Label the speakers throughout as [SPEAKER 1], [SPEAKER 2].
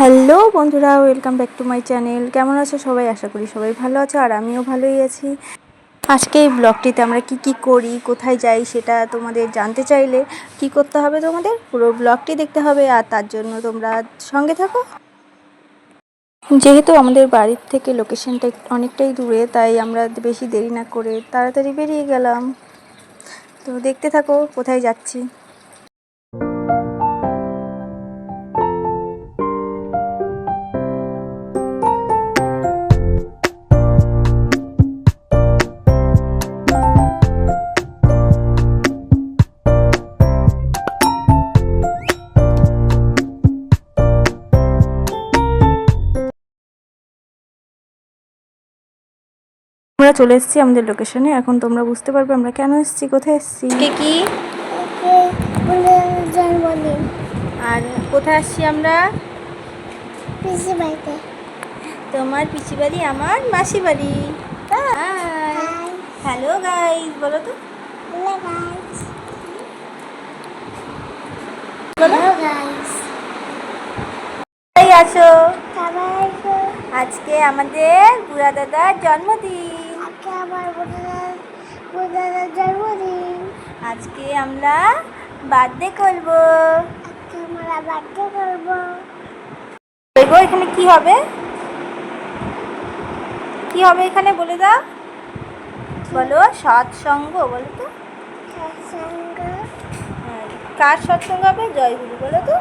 [SPEAKER 1] Hello বন্ধুরা, welcome back to my channel. কেমন আছো সবাই? আশা করি সবাই ভালো আছো, আর আমিও ভালোই আছি। আজকে এই ব্লগটিতে আমরা কি করি, কোথায় যাই, সেটা তোমাদের জানতে চাইলে কি করতে হবে, তোমাদের পুরো ব্লগটি দেখতে হবে, আর তার জন্য তোমরা সঙ্গে থাকো। যেহেতু আমাদের বাড়ির থেকে লোকেশনটা অনেকটাই দূরে, তাই আমরা বেশি দেরি না করে তাড়াতাড়ি বেরিয়ে গেলাম। তো দেখতে থাকো কোথায় যাচ্ছি। আমরা চলে এসেছি আমাদের লোকেশনে। এখন তোমরা বুঝতে পারবে আমরা কেন এসেছি, কোথায় এসেছি। কি জন্মদিন। আর কোথায় আসছি আমরা? পিসি বাড়িতে। তোমার পিসি বাড়ি আমার মাসি বাড়ি। হ্যালো গাইস, বলো তো। হ্যালো গাইস, বলো গাইস। আসো আজকে আমাদের বুড়া দাদার জন্মদিন। আজকে আমরা বার্থডে করবো। এখানে কি হবে, কি হবে এখানে বলে দাও। বলো সৎসঙ্গ, বলো তো। কার সৎসঙ্গ হবে? জয়গুরু, বলো তো।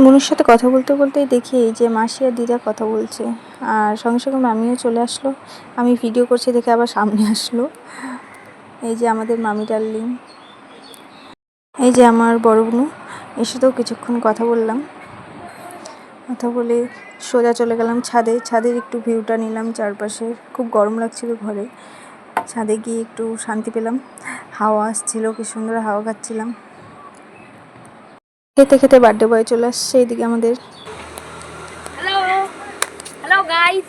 [SPEAKER 1] বোনের সাথে কথা বলতে বলতেই দেখি যে মাসি আর দিদা কথা বলছে, আর সঙ্গে সঙ্গে মামিও চলে আসলো। আমি ভিডিও করছি দেখে আবার সামনে আসলো। এই যে আমাদের মামি ডার্লিং, এই যে আমার বড় বোনু, এর সাথেও কিছুক্ষণ কথা বললাম। কথা বলে সোজা চলে গেলাম ছাদে। ছাদের একটু ভিউটা নিলাম চারপাশে। খুব গরম লাগছিল ঘরে, ছাদে গিয়ে একটু শান্তি পেলাম। হাওয়া আসছিল, কি সুন্দর হাওয়া খাচ্ছিলাম। খেতে খেতে বার্থডে বয় চলে আসছে এদিকে আমাদের।
[SPEAKER 2] হ্যালো হ্যালো গাইস,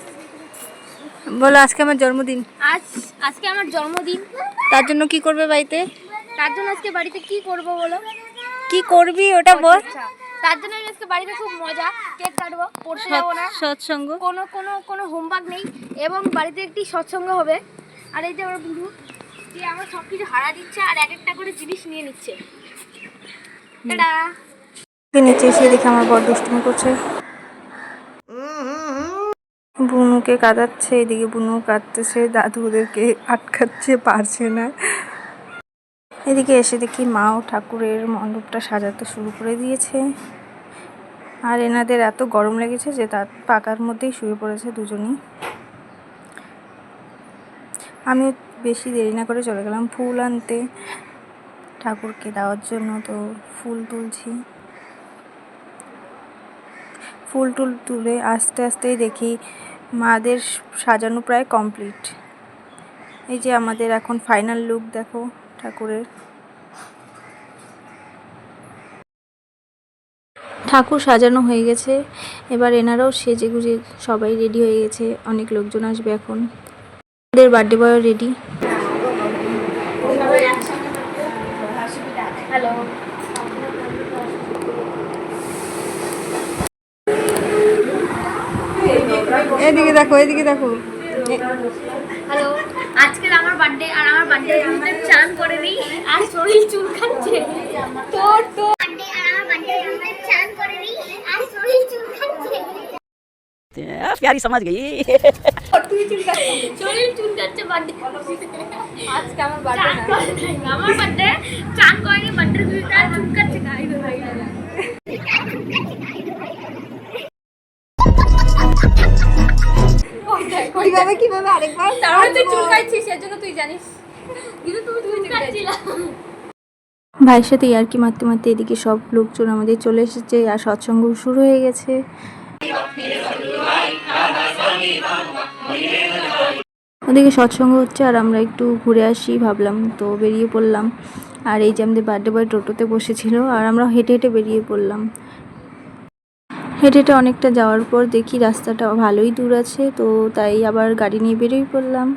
[SPEAKER 1] বলো আজকে আমার জন্মদিন।
[SPEAKER 2] আজকে আমার জন্মদিন।
[SPEAKER 1] তার জন্য কি করবে বাড়িতে?
[SPEAKER 2] তার জন্য আজকে বাড়িতে কি করব বলো?
[SPEAKER 1] কি করবি ওটা বল।
[SPEAKER 2] তার জন্য আজকে বাড়িতে খুব মজা, কেক কাটবো, পড়তে যাবো না,
[SPEAKER 1] সৎসঙ্গ,
[SPEAKER 2] কোনো হোমওয়ার্ক নেই, এবং বাড়িতে একটি সৎসঙ্গ হবে। আর এই যে আমার বন্ধু, যে আমার সব কিছু হারা দিচ্ছে আর এক একটা করে জিনিস নিয়ে নিচ্ছে। টাটা।
[SPEAKER 1] নিচে এসে দেখে আমার বড় দুষ্টুমি করছে, বুনুকে কাঁদাচ্ছে। এদিকে বুনু কাঁদতেছে, দাদু ওদেরকে আটকাচ্ছে, পারছে না। এদিকে এসে দেখি মাও ঠাকুরের মণ্ডপটা সাজাতে শুরু করে দিয়েছে। আর এনাদের এত গরম লেগেছে যে তার পাকার মধ্যেই শুয়ে পড়েছে দুজনই। আমি বেশি দেরি না করে চলে গেলাম ফুল আনতে ঠাকুরকে দেওয়ার জন্য। তো ফুল তুলছি, ফুল তুলে আস্তে আস্তেই দেখি মাদের সাজানো প্রায় কমপ্লিট। এই যে আমাদের এখন ফাইনাল লুক দেখো ঠাকুরের। ঠাকুর সাজানো হয়ে গেছে, এবার এনারাও সেজে গুজে সবাই রেডি হয়ে গেছে। অনেক লোকজন আসবে এখন। আমাদের বার্থডে বয় রেডি।
[SPEAKER 2] হ্যালো,
[SPEAKER 1] এদিকে দেখো, এদিকে দেখো।
[SPEAKER 2] হ্যালো, আজকে আমার বার্থডে, আর আমার বার্থডে চান করে দিই, আর শরীর চুলকাচ্ছে। তোর তো বার্থডে, আর আমার বার্থডে চান করে দিই, আর শরীর চুলকাচ্ছে।
[SPEAKER 3] प्यारी समझ गई।
[SPEAKER 2] শরীর চুলকাচ্ছে বার্থডে। আজকে আমার বার্থডে, আমার বার্থডে চান করেনি, বার্থডে দিতে চুলকাচ্ছে গাই ভাই।
[SPEAKER 1] কিভাবে আরেকবার
[SPEAKER 2] তাহলে তুই চুলকাচ্ছিস, সেজন্য তুই জানিস, কিন্তু তুমি চুলকাচ্ছিলা।
[SPEAKER 1] ভাইয়ের সাথে ইয়ার্কি মারতে মারতে এদিকে সব লোকজন আমাদের চলে এসেছে, আর সৎসঙ্গ শুরু হয়ে গেছে। ওদিকে সৎসঙ্গ হচ্ছে, আর আমরা একটু ঘুরে আসি ভাবলাম, তো বেরিয়ে পড়লাম। আর এই যে আমাদের বার্থডে বয় টোটোতে বসেছিল, আর আমরা হেঁটে হেঁটে বেরিয়ে পড়লাম। হেঁটে হেঁটে অনেকটা যাওয়ার পর দেখি রাস্তাটা ভালোই দূর আছে, তো তাই আবার গাড়ি নিয়ে বেরিয়ে পড়লাম।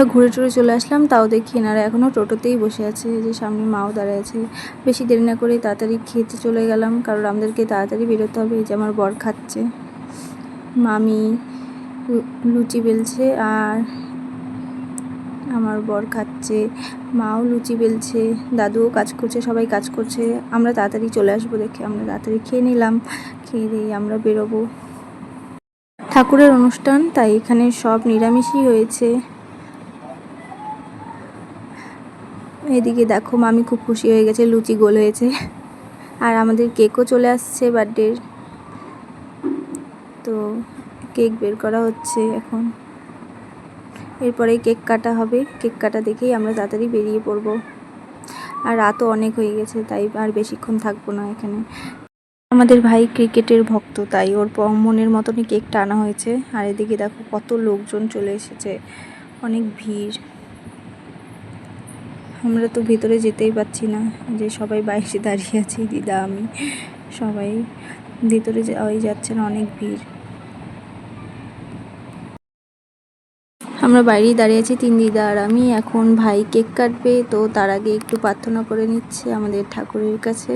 [SPEAKER 1] আমরা ঘুরে টুরে চলে আসলাম, তাও দেখি এনারা এখনও টোটোতেই বসে আছে। এই যে সামনে মাও দাঁড়ায় আছে। বেশি দেরি না করে তাড়াতাড়ি খেতে চলে গেলাম, কারণ আমাদেরকে তাড়াতাড়ি বেরোতে হবে। এই যে আমার বর খাচ্ছে, মামি লুচি বেলছে আর আমার বর খাচ্ছে, মাও লুচি বেলছে, দাদুও কাজ করছে, সবাই কাজ করছে। আমরা তাড়াতাড়ি চলে আসবো দেখে আমরা তাড়াতাড়ি খেয়ে নিলাম। খেয়ে দিয়ে আমরা বেরোবো। ঠাকুরের অনুষ্ঠান, তাই এখানে সব নিরামিষই হয়েছে। এদিকে দেখো মামি খুব খুশি হয়ে গেছে, লুচি গোল হয়েছে। আর আমাদের কেকও চলে আসছে বার্থডের, তো কেক বের করা হচ্ছে এখন। এরপরে কেক কাটা হবে, কেক কাটা দেখেই আমরা তাড়াতাড়ি বেরিয়ে পড়বো। আর রাতও অনেক হয়ে গেছে, তাই আর বেশিক্ষণ থাকবো না এখানে। আমাদের ভাই ক্রিকেটের ভক্ত, তাই ওর মনের মতনই কেকটা আনা হয়েছে। আর এদিকে দেখো কত লোকজন চলে এসেছে, অনেক ভিড়। আমরা তো ভিতরে যেতেই পারছি না, যে সবাই বাইরে দাঁড়িয়ে আছি, দিদা আমি সবাই ভিতরে যাওয়াই যাচ্ছে না, অনেক ভিড়। আমরা বাইরেই দাঁড়িয়ে আছি 3 দিদা আর আমি। এখন ভাই কেক কাটবে, তো তার আগে একটু প্রার্থনা করে নিচ্ছে আমাদের ঠাকুরের কাছে।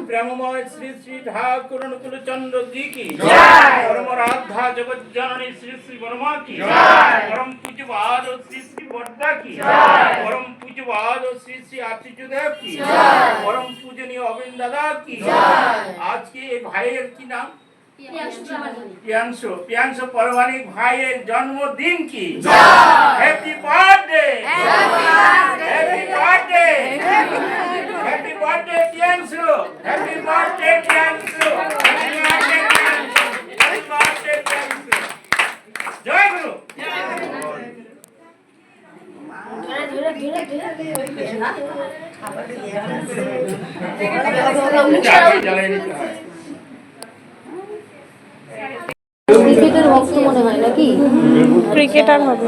[SPEAKER 4] প্রেমময় শ্রী শ্রী ঠাকুর অনুকূল চন্দ্র জি কি জয়, পরম রাধা জগৎ জননী শ্রী শ্রী বর্মা কি জয়, পরম পূজ্যপাদ শ্রী শ্রী বর্দা কি জয়, পরম পূজ্যপাদ শ্রী শ্রী আতিচুদেব কি জয়, পরম পূজনীয় অবিন্দ দাদা কি জয়। আজকে এই ভাইয়ের কি নাম? প্রিয়াংশু পরমাণিক ভাইয়ের জন্মদিন কি happy birthday, happy birthday, happy birthday Priyanshu, happy birthday Priyanshu, happy birthday Priyanshu. জয় গুরু। জ্বালিয়ে নিতে হয়।
[SPEAKER 2] ক্রিকেটের ভক্ত মনে হয় নাকি?
[SPEAKER 1] ক্রিকেটার হবে।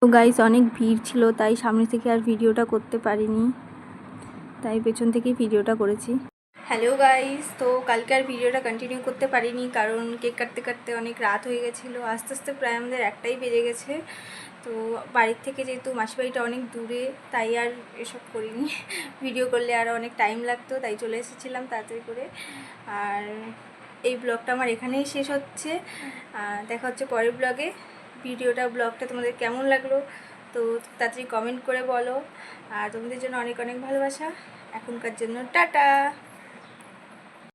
[SPEAKER 1] তো গাইস অনেক ভিড় ছিল, তাই সামনে থেকে আর ভিডিওটা করতে পারিনি, তাই পেছন থেকেই ভিডিওটা করেছি। হ্যালো গাইস, তো কালকে আর ভিডিওটা কন্টিনিউ করতে পারিনি, কারণ কেক কাটতে কাটতে অনেক রাত হয়ে গেছিলো। আস্তে আস্তে প্রায় আমাদের 1টাই বেজে গেছে। তো বাড়ির থেকে যেহেতু মাসিবাড়িটা অনেক দূরে, তাই আর এসব করিনি। ভিডিও করলে আরও অনেক টাইম লাগতো, তাই চলে এসেছিলাম তাড়াতাড়ি করে। আর এই ব্লগটা আমার এখানেই শেষ হচ্ছে। দেখা হচ্ছে পরের ব্লগে। ব্লগটা তোমাদের কেমন লাগলো তো তাড়াতাড়ি কমেন্ট করে বলো। আর তোমাদের জন্য অনেক অনেক ভালোবাসা। এখনকার জন্য টাটা।